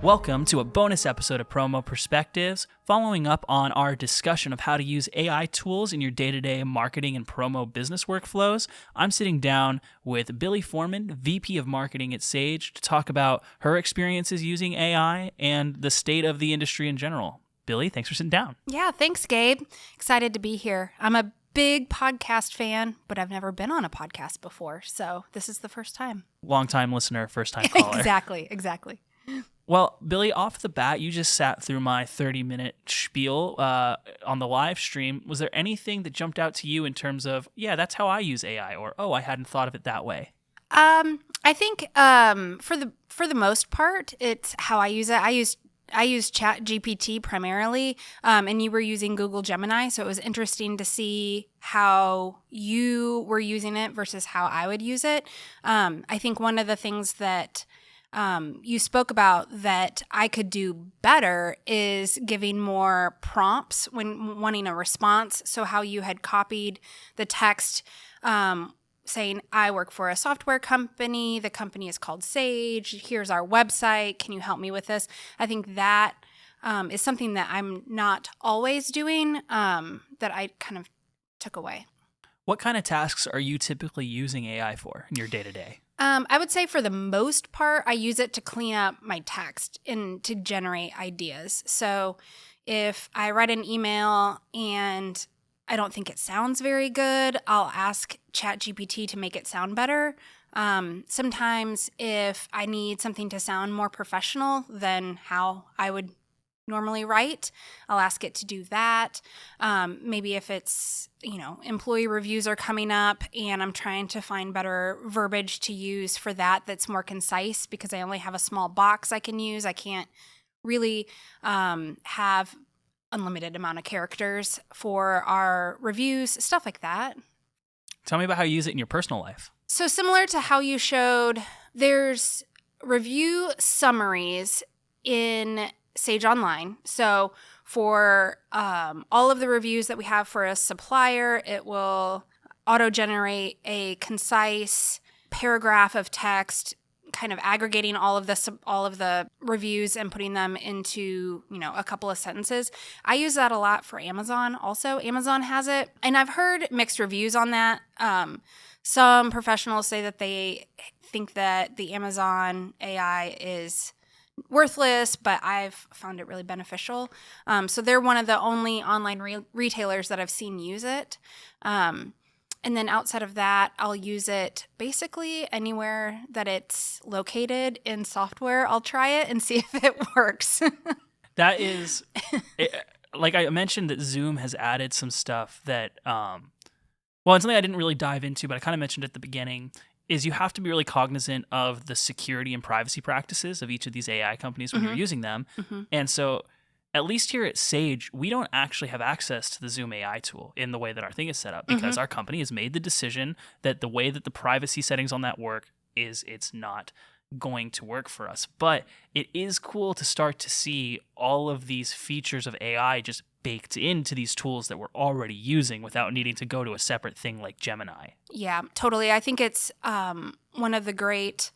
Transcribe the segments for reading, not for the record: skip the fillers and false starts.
Welcome to a bonus episode of Promo Perspectives, following up on our discussion of how to use AI tools in your day-to-day marketing and promo business workflows. I'm sitting down with Bille Forman, VP of Marketing at Sage, to talk about her experiences using AI and the state of the industry in general. Bille, thanks for sitting down. Yeah, thanks, Gabe. Excited to be here. I'm a big podcast fan, but I've never been on a podcast before, so this is the first time. Long-time listener, first-time caller. Exactly. Well, Bille, off the bat, you just sat through my 30-minute spiel on the live stream. Was there anything that jumped out to you in terms of, yeah, that's how I use AI, or, oh, I hadn't thought of it that way? I think for the most part, it's how I use it. I use Chat GPT primarily, and you were using Google Gemini, so it was interesting to see how you were using it versus how I would use it. I think one of the things that you spoke about that I could do better is giving more prompts when wanting a response. So how you had copied the text saying, I work for a software company. The company is called Sage. Here's our website. Can you help me with this? I think that is something that I'm not always doing that I kind of took away. What kind of tasks are you typically using AI for in your day-to-day? I would say for the most part, I use it to clean up my text and to generate ideas. So if I write an email and I don't think it sounds very good, I'll ask ChatGPT to make it sound better. Sometimes if I need something to sound more professional than how I would normally write, I'll ask it to do that. Maybe if it's, employee reviews are coming up and I'm trying to find better verbiage to use for that's more concise because I only have a small box I can use. I can't really have unlimited amount of characters for our reviews, stuff like that. Tell me about how you use it in your personal life. So similar to how you showed, there's review summaries in Sage Online. So for all of the reviews that we have for a supplier, it will auto-generate a concise paragraph of text, kind of aggregating all of the reviews and putting them into, a couple of sentences. I use that a lot for Amazon also. Amazon has it, and I've heard mixed reviews on that. Some professionals say that they think that the Amazon AI is worthless, but I've found it really beneficial. So they're one of the only online retailers that I've seen use it. And then outside of that, I'll use it basically anywhere that it's located in software. I'll try it and see if it works. That is, like I mentioned that Zoom has added some stuff that, it's something I didn't really dive into, but I kind of mentioned at the beginning, is you have to be really cognizant of the security and privacy practices of each of these AI companies when you're using them. Mm-hmm. And so at least here at Sage, we don't actually have access to the Zoom AI tool in the way that our thing is set up because our company has made the decision that the way that the privacy settings on that work is it's not going to work for us. But it is cool to start to see all of these features of AI just baked into these tools that we're already using without needing to go to a separate thing like Gemini. Yeah, totally. I think it's one of the great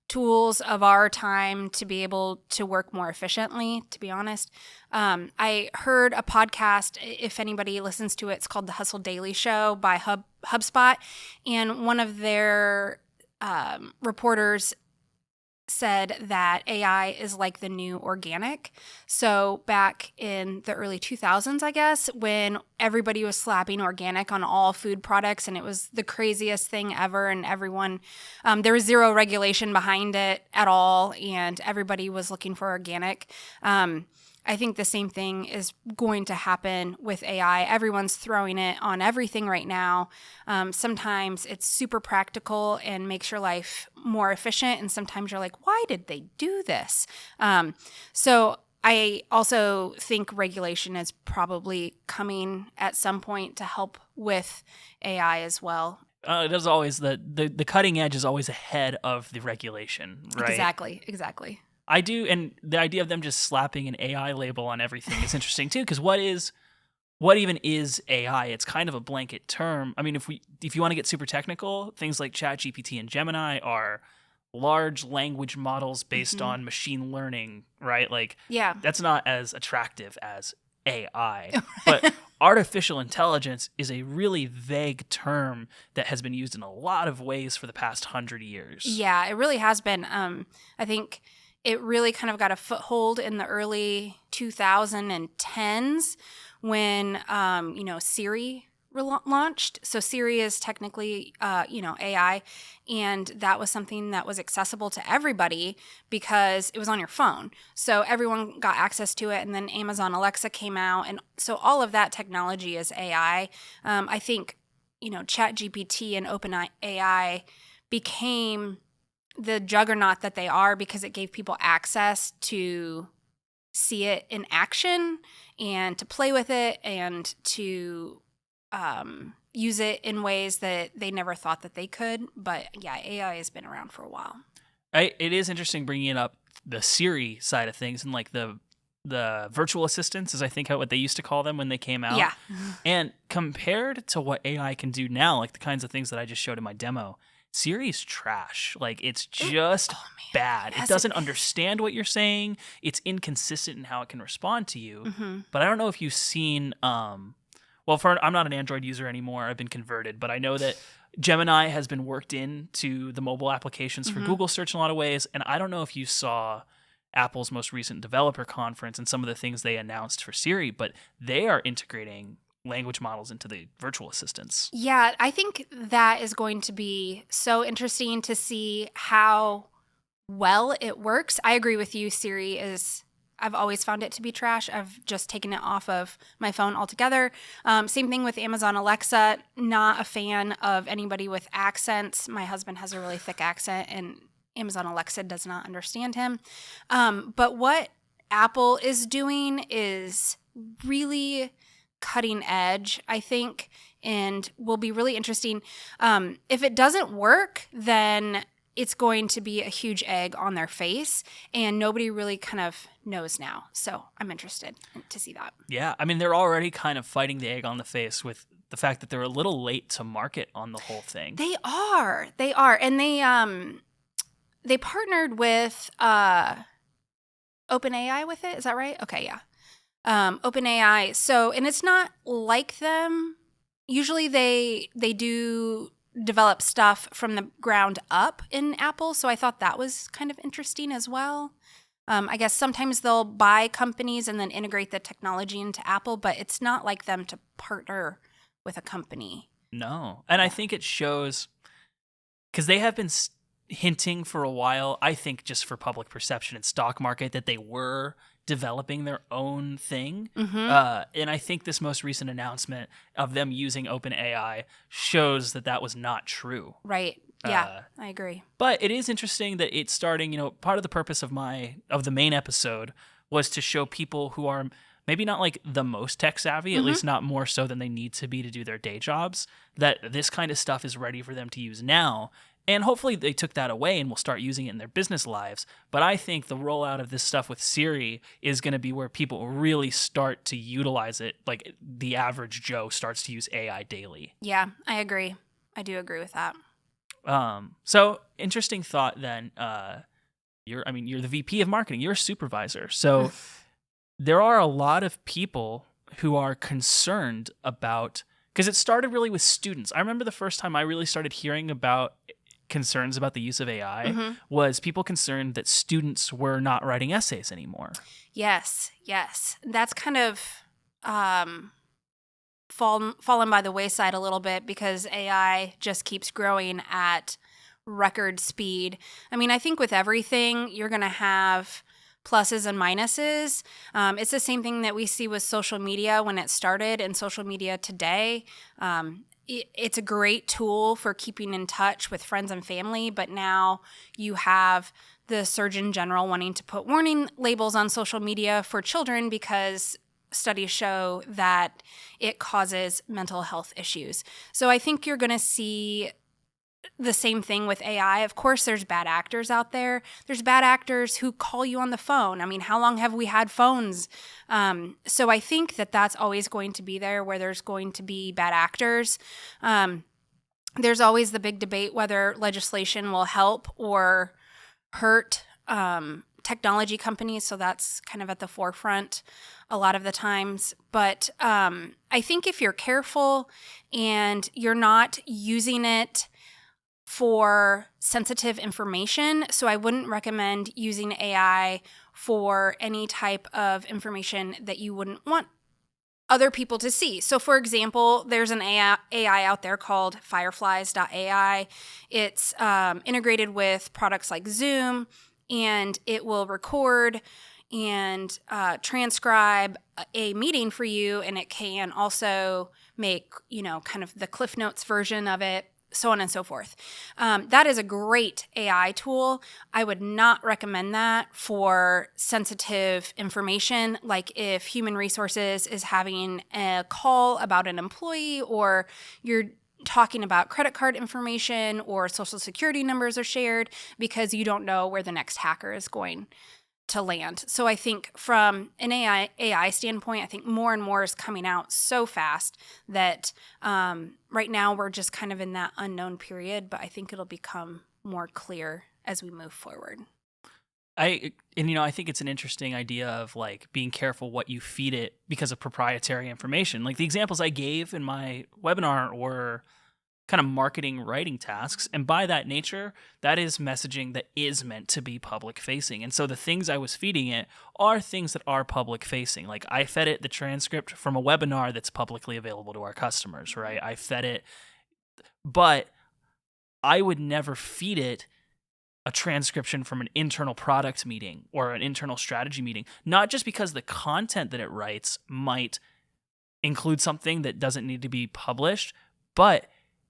tools of our time to be able to work more efficiently, to be honest. I heard a podcast, if anybody listens to it, it's called The Hustle Daily Show by HubSpot, and one of their reporters said that AI is like the new organic. So back in the early 2000s, I guess, when everybody was slapping organic on all food products and it was the craziest thing ever and everyone, there was zero regulation behind it at all and everybody was looking for organic. I think the same thing is going to happen with AI. Everyone's throwing it on everything right now. Sometimes it's super practical and makes your life more efficient. And sometimes you're like, why did they do this? So I also think regulation is probably coming at some point to help with AI as well. There's always the cutting edge is always ahead of the regulation, right? Exactly. I do, and the idea of them just slapping an AI label on everything is interesting too, because what even is AI? It's kind of a blanket term. I mean, if you want to get super technical, things like ChatGPT and Gemini are large language models based on machine learning, right? Like, that's not as attractive as AI. But artificial intelligence is a really vague term that has been used in a lot of ways for the past 100 years. Yeah, it really has been. I think it really kind of got a foothold in the early 2010s when, Siri launched. So Siri is technically, AI, and that was something that was accessible to everybody because it was on your phone. So everyone got access to it, and then Amazon Alexa came out, and so all of that technology is AI. I think, ChatGPT and OpenAI became the juggernaut that they are because it gave people access to see it in action and to play with it and to use it in ways that they never thought that they could. But yeah, AI has been around for a while. It is interesting bringing up the Siri side of things and like the virtual assistants is I think what they used to call them when they came out. Yeah. And compared to what AI can do now, like the kinds of things that I just showed in my demo, Siri's trash. Like, it's just bad. It doesn't understand what you're saying. It's inconsistent in how it can respond to you. But I don't know if you've seen I'm not an Android user anymore. I've been converted, but I know that Gemini has been worked into the mobile applications for Google search in a lot of ways. And I don't know if you saw Apple's most recent developer conference and some of the things they announced for Siri, but they are integrating language models into the virtual assistants. Yeah, I think that is going to be so interesting to see how well it works. I agree with you. I've always found it to be trash. I've just taken it off of my phone altogether. Same thing with Amazon Alexa. Not a fan of anybody with accents. My husband has a really thick accent, and Amazon Alexa does not understand him. But what Apple is doing is really cutting edge, I think, and will be really interesting. If it doesn't work, then it's going to be a huge egg on their face, and nobody really kind of knows now. So I'm interested to see that. Yeah, I mean, they're already kind of fighting the egg on the face with the fact that they're a little late to market on the whole thing. They are, and they partnered with OpenAI with it. Is that right? Okay, yeah. OpenAI. So, and it's not like them. Usually they do develop stuff from the ground up in Apple. So I thought that was kind of interesting as well. I guess sometimes they'll buy companies and then integrate the technology into Apple, but it's not like them to partner with a company. No. And I think it shows because they have been hinting for a while, I think just for public perception and stock market, that they were developing their own thing. And I think this most recent announcement of them using OpenAI shows that was not true. Right. Yeah, I agree. But it is interesting that it's starting, part of the purpose of the main episode was to show people who are maybe not like the most tech savvy, at least not more so than they need to be to do their day jobs, that this kind of stuff is ready for them to use now. And hopefully they took that away and will start using it in their business lives. But I think the rollout of this stuff with Siri is going to be where people really start to utilize it. Like the average Joe starts to use AI daily. Yeah, I agree. I do agree with that. So interesting thought then. You're the VP of marketing. You're a supervisor. So there are a lot of people who are concerned about, because it started really with students. I remember the first time I really started hearing about concerns about the use of AI was people concerned that students were not writing essays anymore. Yes. That's kind of fallen by the wayside a little bit because AI just keeps growing at record speed. I mean, I think with everything, you're going to have pluses and minuses. It's the same thing that we see with social media when it started and social media today. It's a great tool for keeping in touch with friends and family, but now you have the Surgeon General wanting to put warning labels on social media for children because studies show that it causes mental health issues. So I think you're going to see the same thing with AI. Of course, there's bad actors out there. There's bad actors who call you on the phone. I mean, how long have we had phones? So I think that's always going to be there where there's going to be bad actors. There's always the big debate whether legislation will help or hurt technology companies. So that's kind of at the forefront a lot of the times. But I think if you're careful and you're not using it for sensitive information, so I wouldn't recommend using AI for any type of information that you wouldn't want other people to see. So for example, there's an AI out there called fireflies.ai. It's integrated with products like Zoom, and it will record and transcribe a meeting for you, and it can also make, kind of the Cliff Notes version of it, so on and so forth. That is a great AI tool. I would not recommend that for sensitive information, like if human resources is having a call about an employee, or you're talking about credit card information, or social security numbers are shared, because you don't know where the next hacker is going to land. So I think from an AI standpoint, I think more and more is coming out so fast that right now we're just kind of in that unknown period, but I think it'll become more clear as we move forward. I think it's an interesting idea of like being careful what you feed it because of proprietary information. Like the examples I gave in my webinar were kind of marketing writing tasks, and by that nature, that is messaging that is meant to be public facing. And so the things I was feeding it are things that are public facing. Like I fed it the transcript from a webinar that's publicly available to our customers, right? I fed it, but I would never feed it a transcription from an internal product meeting or an internal strategy meeting, not just because the content that it writes might include something that doesn't need to be published, but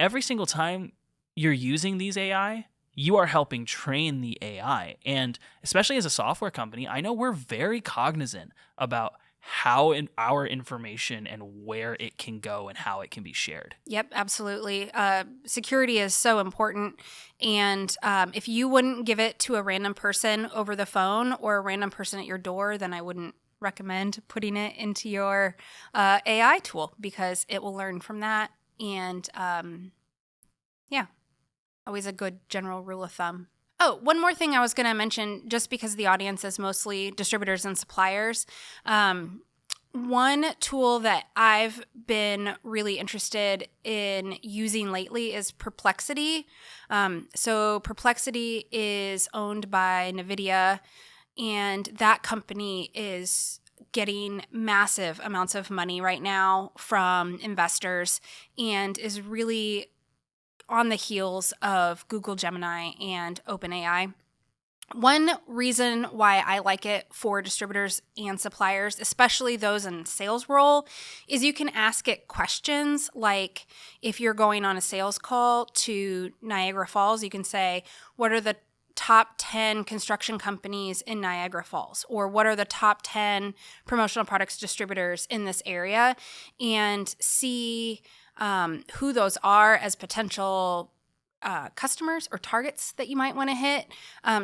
every single time you're using these AI, you are helping train the AI. And especially as a software company, I know we're very cognizant about how our information and where it can go and how it can be shared. Yep, absolutely. Security is so important. And if you wouldn't give it to a random person over the phone or a random person at your door, then I wouldn't recommend putting it into your AI tool, because it will learn from that. And always a good general rule of thumb. Oh, one more thing I was going to mention, just because the audience is mostly distributors and suppliers. One tool that I've been really interested in using lately is Perplexity. So Perplexity is owned by NVIDIA, and that company is getting massive amounts of money right now from investors, and is really on the heels of Google Gemini and OpenAI. One reason why I like it for distributors and suppliers, especially those in sales role, is you can ask it questions like, if you're going on a sales call to Niagara Falls, you can say, what are the top 10 construction companies in Niagara Falls, or what are the top 10 promotional products distributors in this area, and see who those are as potential customers or targets that you might want to hit.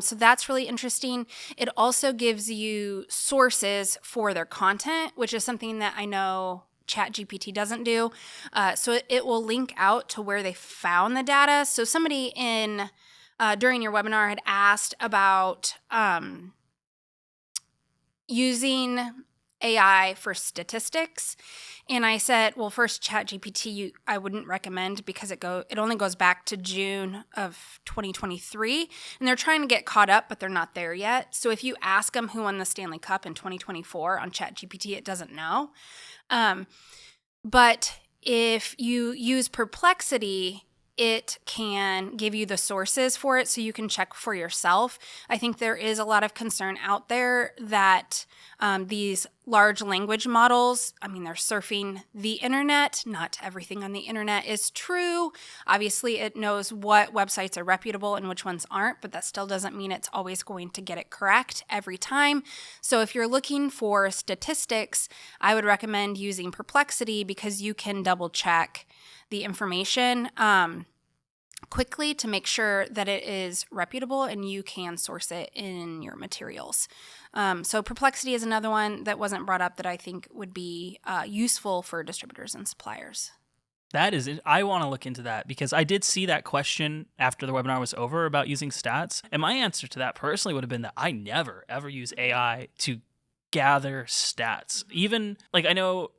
So that's really interesting. It also gives you sources for their content, which is something that I know ChatGPT doesn't do. So it will link out to where they found the data. So somebody during your webinar had asked about using AI for statistics. And I said, well, first, ChatGPT, I wouldn't recommend, because it only goes back to June of 2023. And they're trying to get caught up, but they're not there yet. So if you ask them who won the Stanley Cup in 2024 on ChatGPT, it doesn't know. But if you use Perplexity, it can give you the sources for it so you can check for yourself. I think there is a lot of concern out there that these large language models, they're surfing the internet. Not everything on the internet is true. Obviously, it knows what websites are reputable and which ones aren't, but that still doesn't mean it's always going to get it correct every time. So if you're looking for statistics, I would recommend using Perplexity, because you can double check the information quickly to make sure that it is reputable and you can source it in your materials. So Perplexity is another one that wasn't brought up that I think would be useful for distributors and suppliers. That is it. I want to look into that because I did see that question after the webinar was over about using stats. And my answer to that personally would have been that I never, ever use AI to gather stats. Even like I know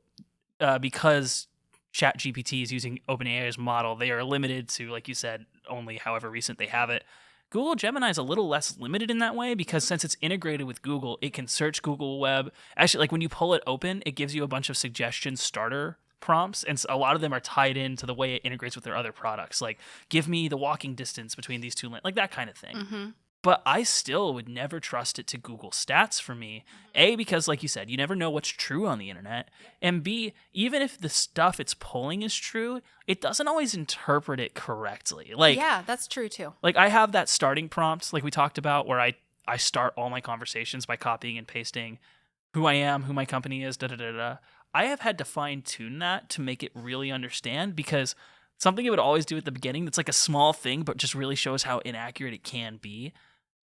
because ChatGPT is using OpenAI's model, they are limited to, like you said, only however recent they have it. Google Gemini is a little less limited in that way because since it's integrated with Google, it can search Google Web. Actually, like when you pull it open, it gives you a bunch of suggestion starter prompts, and a lot of them are tied into the way it integrates with their other products. Like, give me the walking distance between these two lanes, like that kind of thing. Mm-hmm. But I still would never trust it to Google Stats for me. A, because like you said, you never know what's true on the internet. And B, even if the stuff it's pulling is true, it doesn't always interpret it correctly. Like, yeah, that's true too. Like I have that starting prompt, like we talked about, where I start all my conversations by copying and pasting who I am, who my company is, da-da-da-da. I have had to fine tune that to make it really understand, because something it would always do at the beginning that's like a small thing but just really shows how inaccurate it can be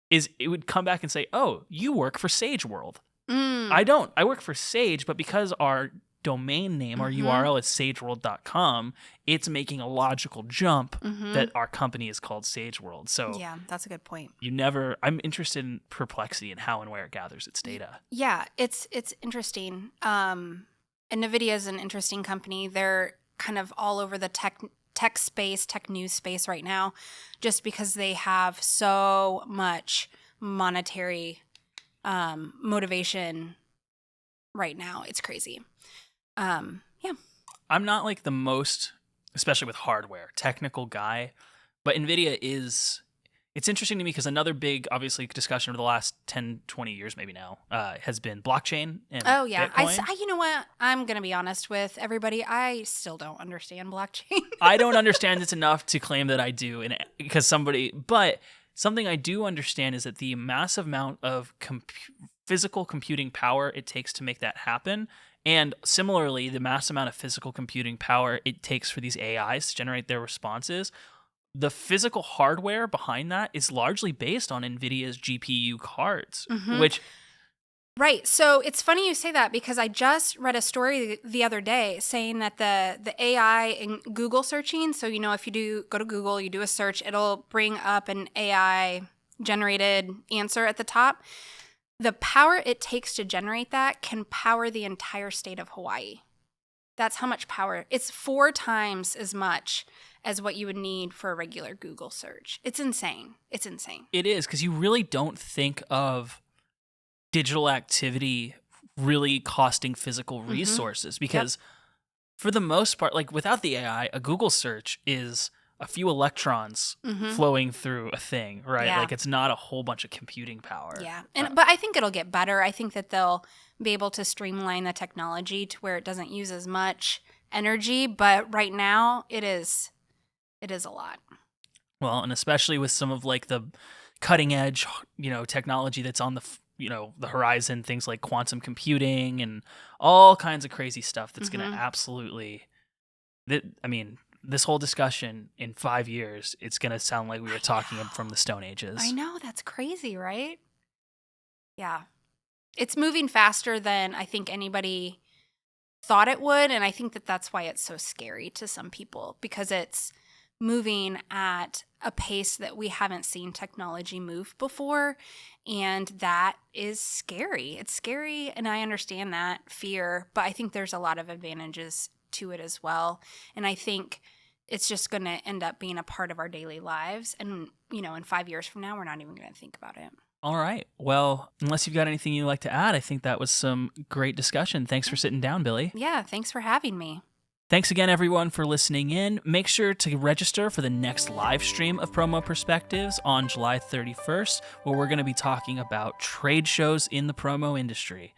is it would come back and say, oh, you work for Sage World. I don't. I work for Sage, but because our domain name, our URL is sageworld.com, it's making a logical jump that our company is called Sage World. So yeah, that's a good point. I'm interested in Perplexity and how and where it gathers its data. Yeah, it's interesting. And NVIDIA is an interesting company. They're kind of all over the tech space, tech news space right now, just because they have so much monetary motivation right now. It's crazy. Yeah. I'm not like the most, especially with hardware, technical guy, but NVIDIA is, it's interesting to me because another big, obviously, discussion over the last 10, 20 years maybe now has been blockchain and Bitcoin. You know what? I'm going to be honest with everybody. I still don't understand blockchain. I don't understand it enough to claim that I do, but something I do understand is that the massive amount of physical computing power it takes to make that happen, and similarly, the massive amount of physical computing power it takes for these AIs to generate their responses, the physical hardware behind that is largely based on NVIDIA's GPU cards, which... Right. So it's funny you say that because I just read a story the other day saying that the AI in Google searching, so, you know, if you go to Google, you do a search, it'll bring up an AI generated answer at the top. The power it takes to generate that can power the entire state of Hawaii. That's how much power. It's 4 times as much as what you would need for a regular Google search. It's insane. It's insane. It is, because you really don't think of digital activity really costing physical resources, because for the most part, like without the AI, a Google search is a few electrons flowing through a thing, right? Yeah. Like it's not a whole bunch of computing power. Yeah. But I think it'll get better. I think that they'll be able to streamline the technology to where it doesn't use as much energy, but right now it is a lot. Well, and especially with some of like the cutting edge, technology that's on the horizon, things like quantum computing and all kinds of crazy stuff that's going to absolutely, this whole discussion in 5 years, it's going to sound like we were talking from the Stone Ages. I know. That's crazy, right? Yeah. It's moving faster than I think anybody thought it would. And I think that that's why it's so scary to some people, because it's moving at a pace that we haven't seen technology move before. And that is scary. It's scary. And I understand that fear, but I think there's a lot of advantages to it as well. And I think it's just going to end up being a part of our daily lives. And, in 5 years from now, we're not even going to think about it. All right. Well, unless you've got anything you'd like to add, I think that was some great discussion. Thanks for sitting down, Billy. Yeah, thanks for having me. Thanks again, everyone, for listening in. Make sure to register for the next live stream of Promo Perspectives on July 31st, where we're going to be talking about trade shows in the promo industry.